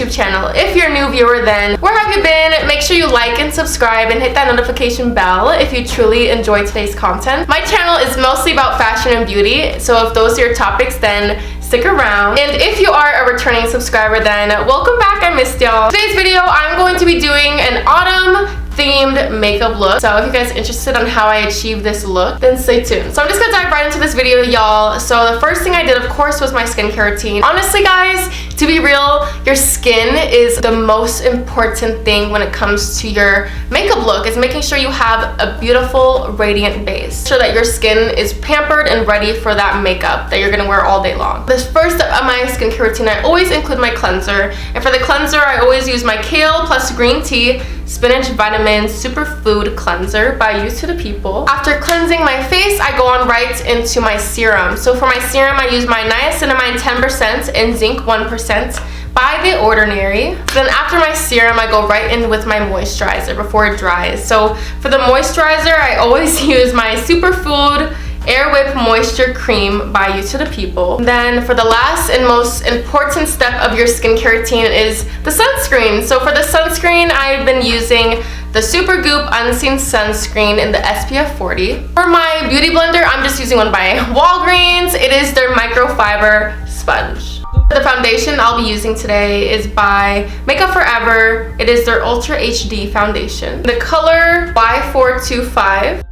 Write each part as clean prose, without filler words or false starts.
YouTube channel. If you're a new viewer, then where have you been? Make sure you like and subscribe and hit that notification bell if you truly enjoy today's content. My channel is mostly about fashion and beauty, so if those are your topics, then stick around. And if you are a returning subscriber, then welcome back. I missed y'all. Today's video, I'm going to be doing an autumn themed makeup look. So if you guys are interested on how I achieve this look, then stay tuned. So I'm just gonna dive right into this video, y'all. So the first thing I did, of course, was my skincare routine. Honestly, guys, to be real, your skin is the most important thing when it comes to your makeup look. Is making sure you have a beautiful, radiant base. Make sure that your skin is pampered and ready for that makeup that you're gonna wear all day long. The first step of my skincare routine, I always include my cleanser. And for the cleanser, I always use my kale plus green tea spinach vitamin superfood cleanser by Used to the People. After cleansing my face, I go on right into my serum. So for my serum, I use my niacinamide 10% and zinc 1% by The Ordinary. Then after my serum, I go right in with my moisturizer before it dries. So for the moisturizer, I always use my Superfood Air Whip Moisture Cream by Used to the People. Then for the last and most important step of your skincare routine is the sunscreen. So for the sunscreen, I've been using the Supergoop Unseen Sunscreen in the SPF 40. For my beauty blender, I'm just using one by Walgreens. It is their microfiber sponge. The foundation I'll be using today is by Makeup Forever. It is their Ultra HD foundation. The color Y425.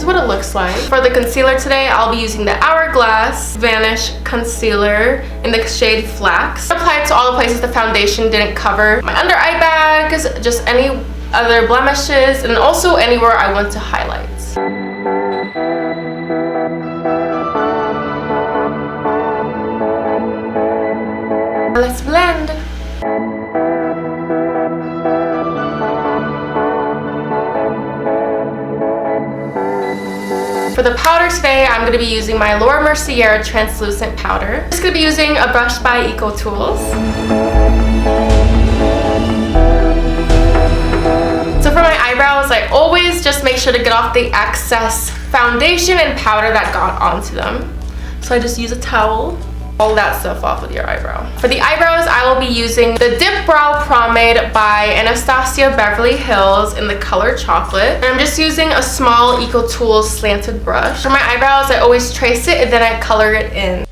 What it looks like. For the concealer today, I'll be using the Hourglass Vanish Concealer in the shade Flax. Apply it to all the places the foundation didn't cover. My under eye bags, just any other blemishes, and also anywhere I want to highlight. Let's blend. For the powder today, I'm going to be using my Laura Mercier translucent powder. I'm just going to be using a brush by Eco Tools. So for my eyebrows, I always just make sure to get off the excess foundation and powder that got onto them. So I just use a towel. All that stuff off with your eyebrow. For the eyebrows, I will be using the Dip Brow Pomade by Anastasia Beverly Hills in the color Chocolate. And I'm just using a small Eco Tools slanted brush. For my eyebrows, I always trace it and then I color it in.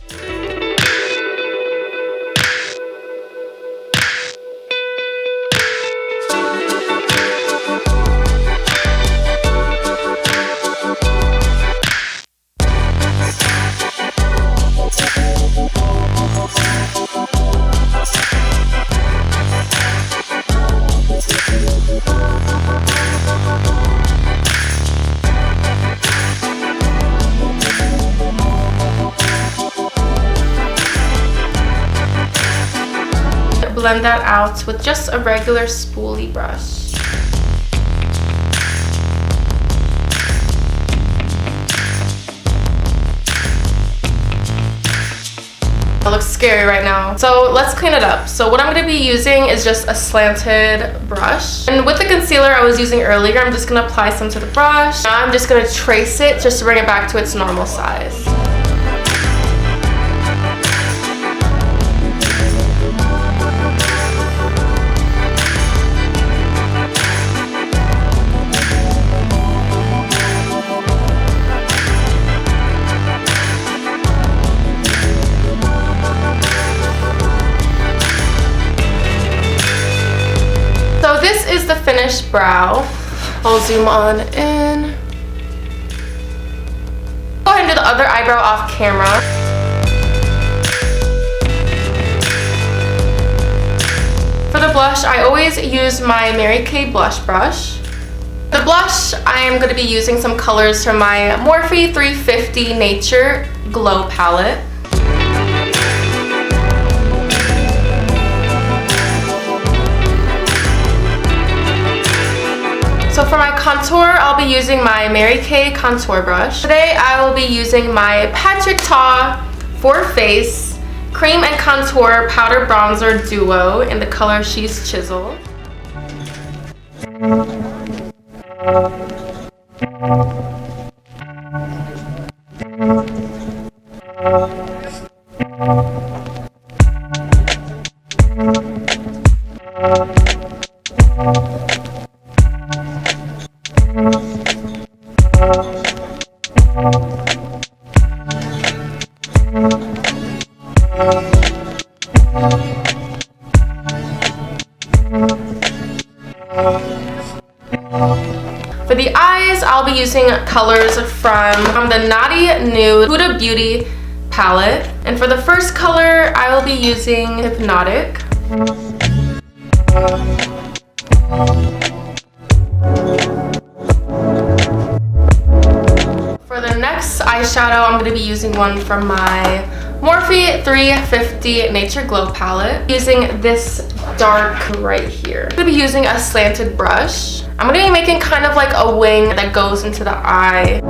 Blend that out with just a regular spoolie brush. It looks scary right now. So let's clean it up. So what I'm going to be using is just a slanted brush. And with the concealer I was using earlier, I'm just going to apply some to the brush. Now I'm just going to trace it just to bring it back to its normal size. So this is the finished brow. I'll zoom on in. Go ahead and do the other eyebrow off camera. For the blush, I always use my Mary Kay blush brush. The blush, I am going to be using some colors from my Morphe 350 Nature Glow palette. So for my contour, I'll be using my Mary Kay contour brush. Today I will be using my Patrick Ta For Face Cream and Contour Powder Bronzer Duo in the color She's Chiseled. For the eyes, I'll be using colors from the Naughty Nude Huda Beauty palette. And for the first color, I will be using Hypnotic. For the next eyeshadow, I'm going to be using one from my Morphe 350 Nature Glow palette. Using this dark right here. I'm going to be using a slanted brush. I'm going to be making kind of like a wing that goes into the eye.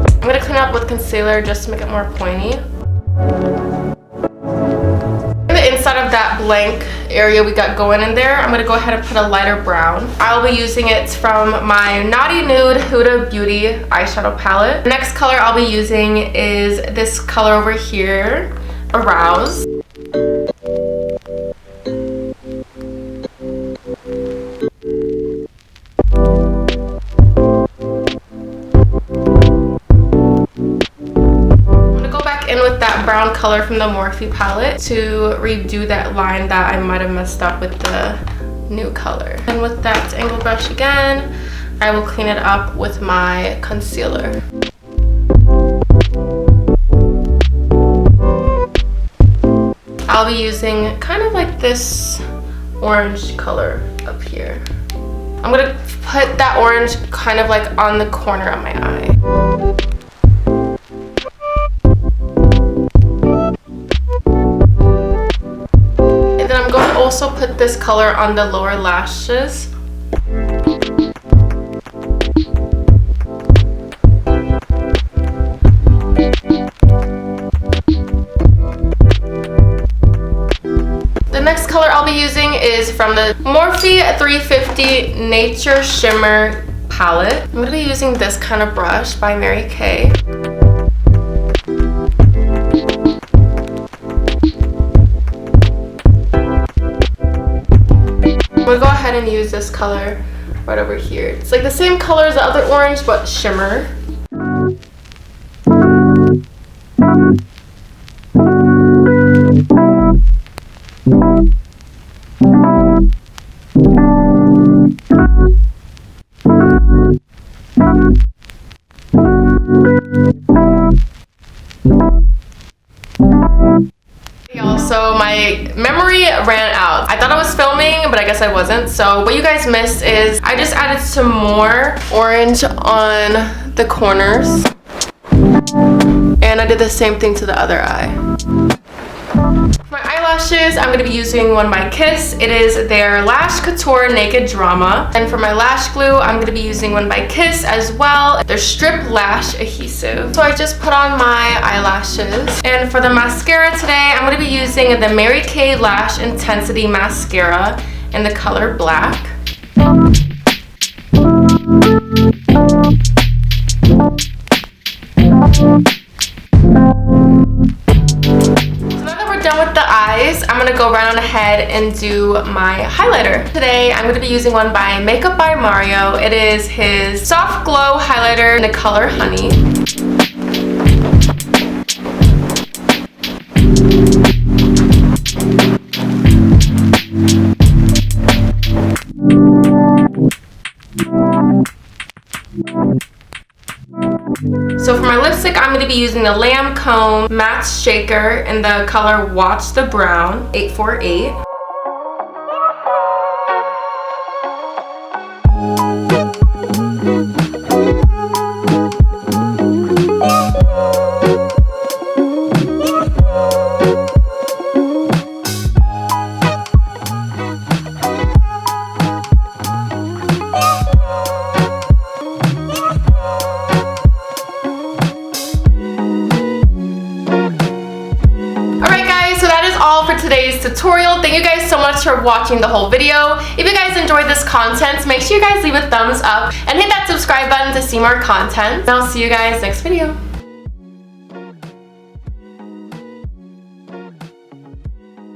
I'm going to clean up with concealer just to make it more pointy. Inside of that blank area we got going in there, I'm going to go ahead and put a lighter brown. I'll be using it from my Naughty Nude Huda Beauty eyeshadow palette. The next color I'll be using is this color over here, Arouse. With that brown color from the Morphe palette to redo that line that I might have messed up with the new color. And with that angle brush again, I will clean it up with my concealer. I'll be using kind of like this orange color up here. I'm gonna put that orange kind of like on the corner of my eye. Also put this color on the lower lashes. The next color I'll be using is from the Morphe 350 Nature Shimmer palette. I'm going to be using this kind of brush by Mary Kay. I'm gonna go ahead and use this color right over here. It's like the same color as the other orange, but shimmer. So my memory ran out. I thought I was filming, but I guess I wasn't. So what you guys missed is I just added some more orange on the corners. And I did the same thing to the other eye. For my eyelashes, I'm going to be using one by Kiss. It is their Lash Couture Naked Drama. And for my lash glue, I'm going to be using one by Kiss as well. Their Strip Lash Adhesive. So I just put on my eyelashes. And for the mascara today, I'm going to be using the Mary Kay Lash Intensity Mascara in the color Black. With the eyes, I'm going to go right on ahead and do my highlighter. Today, I'm going to be using one by Makeup by Mario. It is his Soft Glow Highlighter in the color Honey. So for my lipstick, I'm going to be using the Lancome Matte Shaker in the color Watch the Brown 848. today's tutorial. Thank you guys so much for watching the whole video. If you guys enjoyed this content, make sure you guys leave a thumbs up and hit that subscribe button to see more content. And I'll see you guys next video.